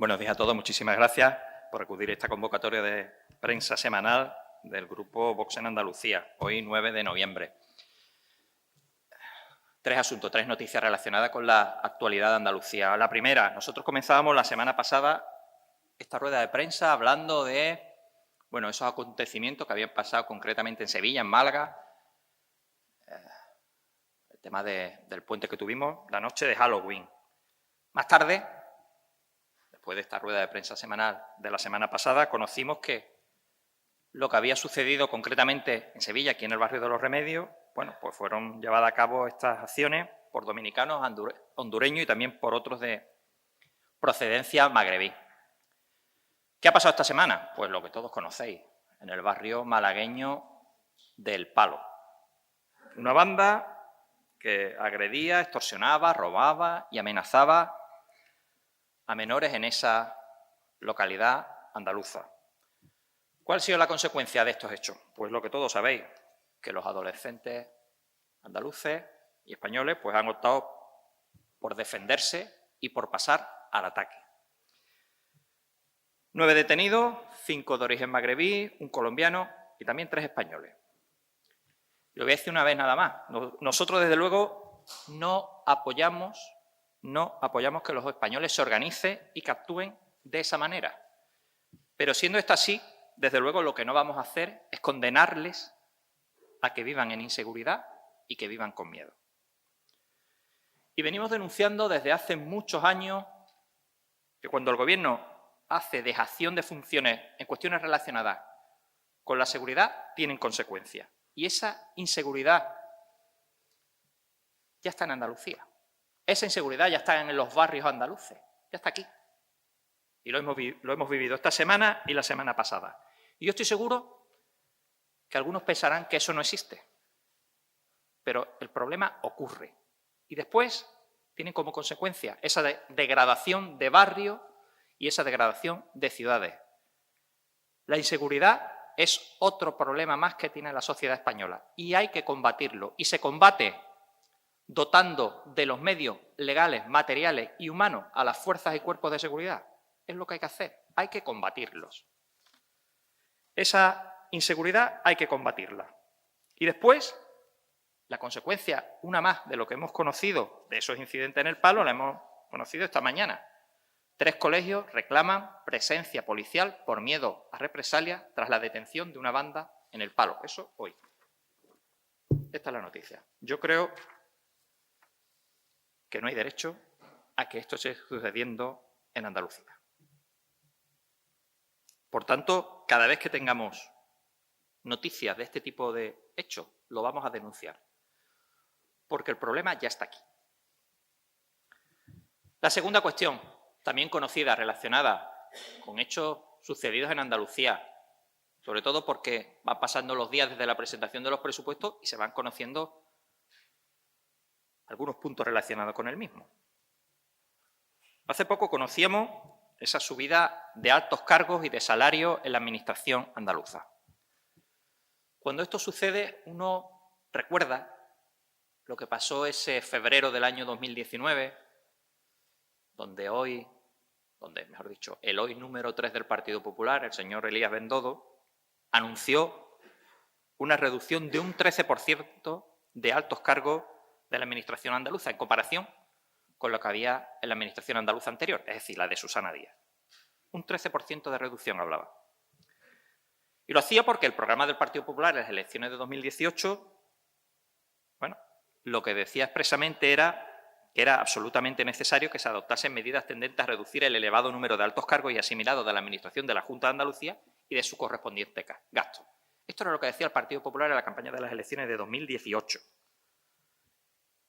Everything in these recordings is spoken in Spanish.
Buenos días a todos. Muchísimas gracias por acudir a esta convocatoria de prensa semanal del Grupo Vox en Andalucía, hoy 9 de noviembre. Tres asuntos, tres noticias relacionadas con la actualidad de Andalucía. La primera, nosotros comenzábamos la semana pasada esta rueda de prensa hablando de esos acontecimientos que habían pasado concretamente en Sevilla, en Málaga, el tema del puente que tuvimos la noche de Halloween. Más tarde, después de esta rueda de prensa semanal de la semana pasada, conocimos que lo que había sucedido concretamente en Sevilla, aquí en el barrio de Los Remedios, pues fueron llevadas a cabo estas acciones por dominicanos, hondureños y también por otros de procedencia magrebí. ¿Qué ha pasado esta semana? Pues lo que todos conocéis, en el barrio malagueño del Palo. Una banda que agredía, extorsionaba, robaba y amenazaba a menores en esa localidad andaluza. ¿Cuál ha sido la consecuencia de estos hechos? Pues lo que todos sabéis, que los adolescentes andaluces y españoles pues han optado por defenderse y por pasar al ataque. 9 detenidos, 5 de origen magrebí, un colombiano y también 3 españoles. Lo voy a decir una vez nada más. Nosotros, desde luego, no apoyamos que los españoles se organicen y que actúen de esa manera. Pero siendo esto así, desde luego lo que no vamos a hacer es condenarles a que vivan en inseguridad y que vivan con miedo. Y venimos denunciando desde hace muchos años que cuando el Gobierno hace dejación de funciones en cuestiones relacionadas con la seguridad, tienen consecuencias. Y esa inseguridad ya está en Andalucía. Esa inseguridad ya está en los barrios andaluces, ya está aquí. Y lo hemos vivido esta semana y la semana pasada. Y yo estoy seguro que algunos pensarán que eso no existe. Pero el problema ocurre. Y después tienen como consecuencia esa degradación de barrio y esa degradación de ciudades. La inseguridad es otro problema más que tiene la sociedad española y hay que combatirlo. Y se combate dotando de los medios legales, materiales y humanos a las fuerzas y cuerpos de seguridad. Es lo que hay que hacer. Hay que combatirlos. Esa inseguridad hay que combatirla. Y después, la consecuencia, una más de lo que hemos conocido de esos incidentes en el Palo, la hemos conocido esta mañana. 3 colegios reclaman presencia policial por miedo a represalias tras la detención de una banda en el Palo. Eso hoy. Esta es la noticia. Yo creo que no hay derecho a que esto esté sucediendo en Andalucía. Por tanto, cada vez que tengamos noticias de este tipo de hechos, lo vamos a denunciar. Porque el problema ya está aquí. La segunda cuestión, también conocida, relacionada con hechos sucedidos en Andalucía, sobre todo porque van pasando los días desde la presentación de los presupuestos y se van conociendo algunos puntos relacionados con el mismo. Hace poco conocíamos esa subida de altos cargos y de salarios en la administración andaluza. Cuando esto sucede, uno recuerda lo que pasó ese febrero del año 2019, donde el hoy número 3 del Partido Popular, el señor Elías Bendodo, anunció una reducción de un 13% de altos cargos de la administración andaluza en comparación con lo que había en la administración andaluza anterior, es decir, la de Susana Díaz. Un 13% de reducción hablaba. Y lo hacía porque el programa del Partido Popular en las elecciones de 2018, lo que decía expresamente era que era absolutamente necesario que se adoptasen medidas tendentes a reducir el elevado número de altos cargos y asimilados de la administración de la Junta de Andalucía y de su correspondiente gasto. Esto era lo que decía el Partido Popular en la campaña de las elecciones de 2018.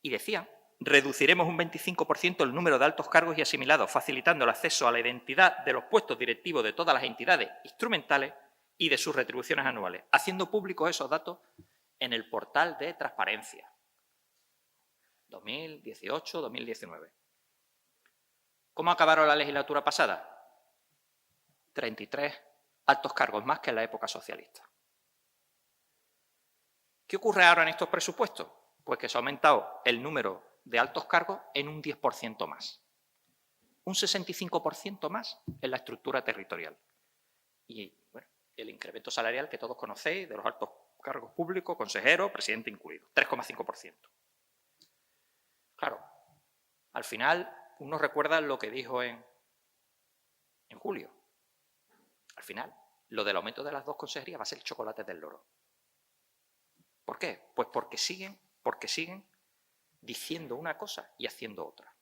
Y decía: reduciremos un 25% el número de altos cargos y asimilados, facilitando el acceso a la identidad de los puestos directivos de todas las entidades instrumentales y de sus retribuciones anuales, haciendo públicos esos datos en el portal de transparencia. 2018-2019. ¿Cómo acabaron la legislatura pasada? 33 altos cargos más que en la época socialista. ¿Qué ocurre ahora en estos presupuestos? Pues que se ha aumentado el número de altos cargos en un 10% más. un 65% más en la estructura territorial. Y bueno, el incremento salarial que todos conocéis de los altos cargos públicos, consejero, presidente incluido, 3,5%. Claro, al final uno recuerda lo que dijo en julio. Al final, lo del aumento de las 2 consejerías va a ser el chocolate del loro. ¿Por qué? Pues porque siguen diciendo una cosa y haciendo otra.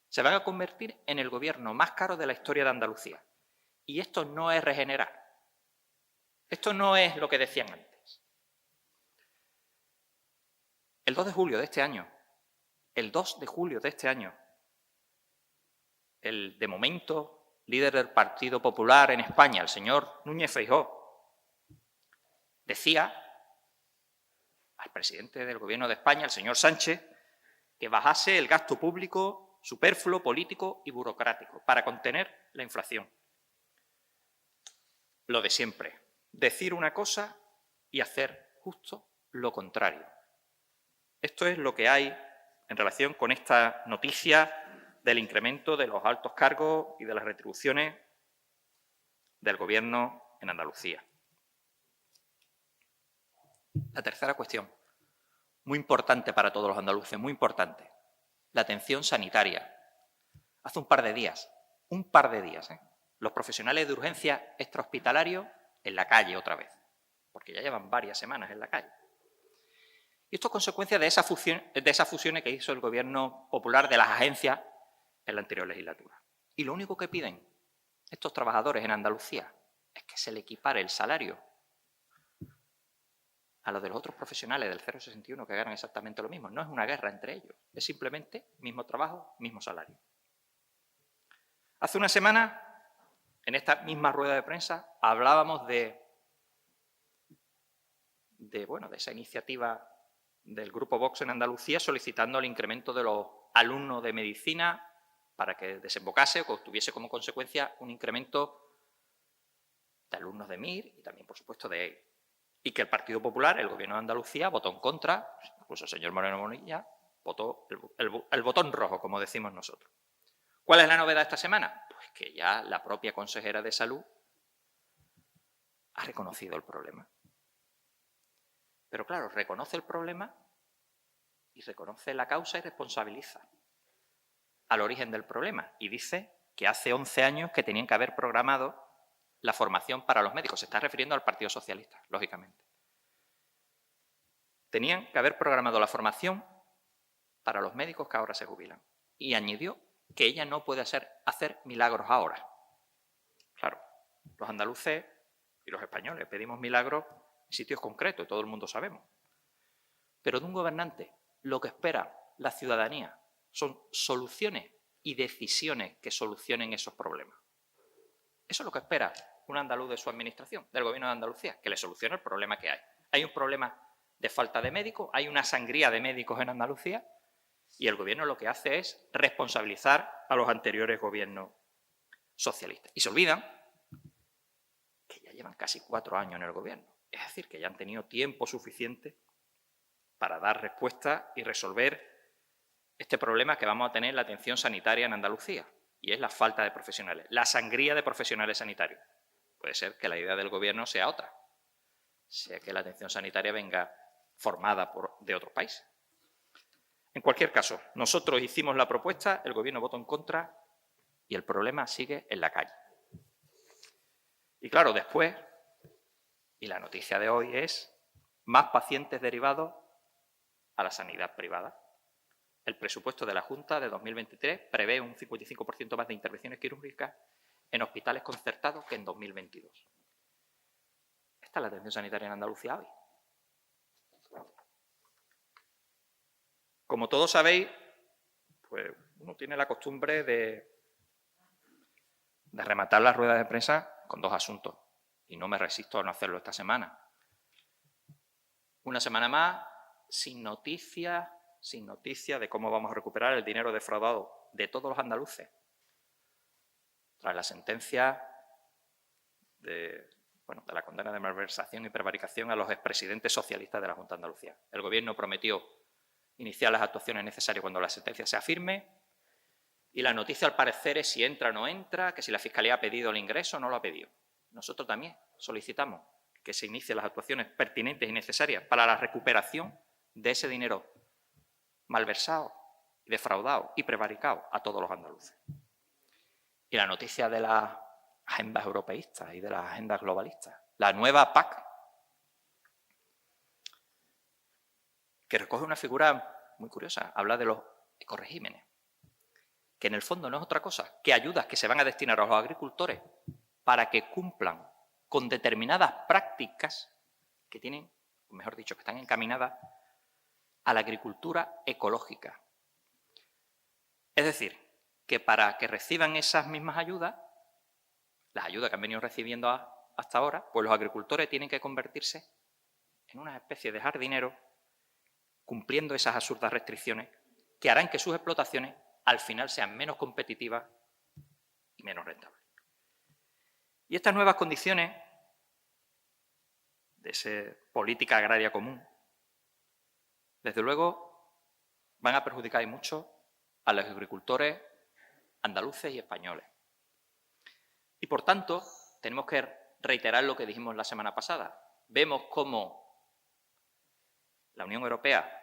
Se van a convertir en el gobierno más caro de la historia de Andalucía. Y esto no es regenerar. Esto no es lo que decían antes. El 2 de julio de este año, el de momento líder del Partido Popular en España, el señor Núñez Feijóo, decía al presidente del Gobierno de España, el señor Sánchez, que bajase el gasto público superfluo, político y burocrático para contener la inflación. Lo de siempre, decir una cosa y hacer justo lo contrario. Esto es lo que hay en relación con esta noticia del incremento de los altos cargos y de las retribuciones del Gobierno en Andalucía. La tercera cuestión, muy importante para todos los andaluces, muy importante, la atención sanitaria. Hace un par de días, los profesionales de urgencia extrahospitalarios en la calle otra vez, porque ya llevan varias semanas en la calle. Y esto es consecuencia de esas fusiones que hizo el Gobierno popular de las agencias en la anterior legislatura. Y lo único que piden estos trabajadores en Andalucía es que se le equipare el salario a los de los otros profesionales del 061 que ganan exactamente lo mismo. No es una guerra entre ellos, es simplemente mismo trabajo, mismo salario. Hace una semana, en esta misma rueda de prensa, hablábamos de esa iniciativa del Grupo Vox en Andalucía solicitando el incremento de los alumnos de medicina para que desembocase o que tuviese como consecuencia un incremento de alumnos de MIR y también, por supuesto, de EI. Y que el Partido Popular, el Gobierno de Andalucía, votó en contra, incluso el señor Moreno Bonilla votó el botón rojo, como decimos nosotros. ¿Cuál es la novedad esta semana? Pues que ya la propia consejera de Salud ha reconocido el problema. Pero claro, reconoce el problema y reconoce la causa y responsabiliza al origen del problema. Y dice que hace 11 años que tenían que haber programado la formación para los médicos. Se está refiriendo al Partido Socialista, lógicamente. Tenían que haber programado la formación para los médicos que ahora se jubilan. Y añadió que ella no puede hacer milagros ahora. Claro, los andaluces y los españoles pedimos milagros en sitios concretos, todo el mundo sabemos. Pero de un gobernante lo que espera la ciudadanía son soluciones y decisiones que solucionen esos problemas. Eso es lo que espera un andaluz de su administración, del Gobierno de Andalucía, que le solucione el problema que hay. Hay un problema de falta de médicos, hay una sangría de médicos en Andalucía y el Gobierno lo que hace es responsabilizar a los anteriores gobiernos socialistas. Y se olvidan que ya llevan casi 4 años en el Gobierno. Es decir, que ya han tenido tiempo suficiente para dar respuesta y resolver este problema que vamos a tener en la atención sanitaria en Andalucía, y es la falta de profesionales, la sangría de profesionales sanitarios. Puede ser que la idea del Gobierno sea otra, sea que la atención sanitaria venga formada de otros países. En cualquier caso, nosotros hicimos la propuesta, el Gobierno votó en contra y el problema sigue en la calle. Y claro, después, y la noticia de hoy es más pacientes derivados a la sanidad privada. El presupuesto de la Junta de 2023 prevé un 55% más de intervenciones quirúrgicas en hospitales concertados que en 2022. Esta es la atención sanitaria en Andalucía hoy. Como todos sabéis, pues uno tiene la costumbre de rematar las ruedas de prensa con 2 asuntos, y no me resisto a no hacerlo esta semana. Una semana más, sin noticias de cómo vamos a recuperar el dinero defraudado de todos los andaluces, tras la sentencia de la condena de malversación y prevaricación a los expresidentes socialistas de la Junta de Andalucía. El Gobierno prometió iniciar las actuaciones necesarias cuando la sentencia sea firme Y la noticia, al parecer, es si entra o no entra, que si la Fiscalía ha pedido el ingreso o no lo ha pedido. Nosotros también solicitamos que se inicien las actuaciones pertinentes y necesarias para la recuperación de ese dinero malversado, defraudado y prevaricado a todos los andaluces. Y la noticia de las agendas europeístas y de las agendas globalistas. La nueva PAC, que recoge una figura muy curiosa, habla de los ecoregímenes, que en el fondo no es otra cosa que ayudas que se van a destinar a los agricultores para que cumplan con determinadas prácticas que tienen, mejor dicho, que están encaminadas a la agricultura ecológica. Es decir, que para que reciban esas mismas ayudas, las ayudas que han venido recibiendo hasta ahora, pues los agricultores tienen que convertirse en una especie de jardineros cumpliendo esas absurdas restricciones que harán que sus explotaciones al final sean menos competitivas y menos rentables. Y estas nuevas condiciones de esa política agraria común, desde luego, van a perjudicar mucho a los agricultores andaluces y españoles. Y, por tanto, tenemos que reiterar lo que dijimos la semana pasada. Vemos cómo la Unión Europea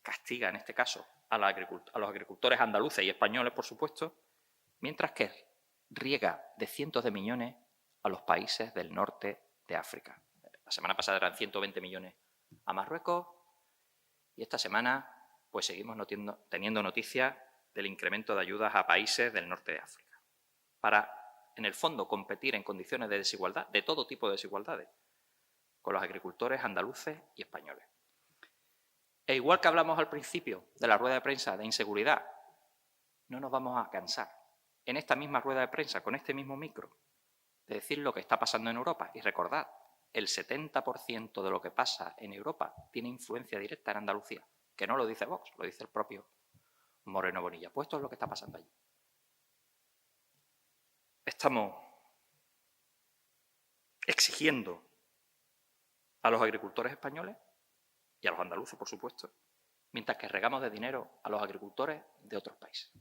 castiga, en este caso, a los agricultores andaluces y españoles, por supuesto, mientras que riega de cientos de millones a los países del norte de África. La semana pasada eran 120 millones a Marruecos y esta semana pues seguimos teniendo noticias del incremento de ayudas a países del norte de África para, en el fondo, competir en condiciones de desigualdad, de todo tipo de desigualdades, con los agricultores andaluces y españoles. E igual que hablamos al principio de la rueda de prensa de inseguridad, no nos vamos a cansar en esta misma rueda de prensa, con este mismo micro, de decir lo que está pasando en Europa. Y recordad, el 70% de lo que pasa en Europa tiene influencia directa en Andalucía, que no lo dice Vox, lo dice el propio Moreno Bonilla. Pues esto es lo que está pasando allí. Estamos exigiendo a los agricultores españoles y a los andaluces, por supuesto, mientras que regamos de dinero a los agricultores de otros países.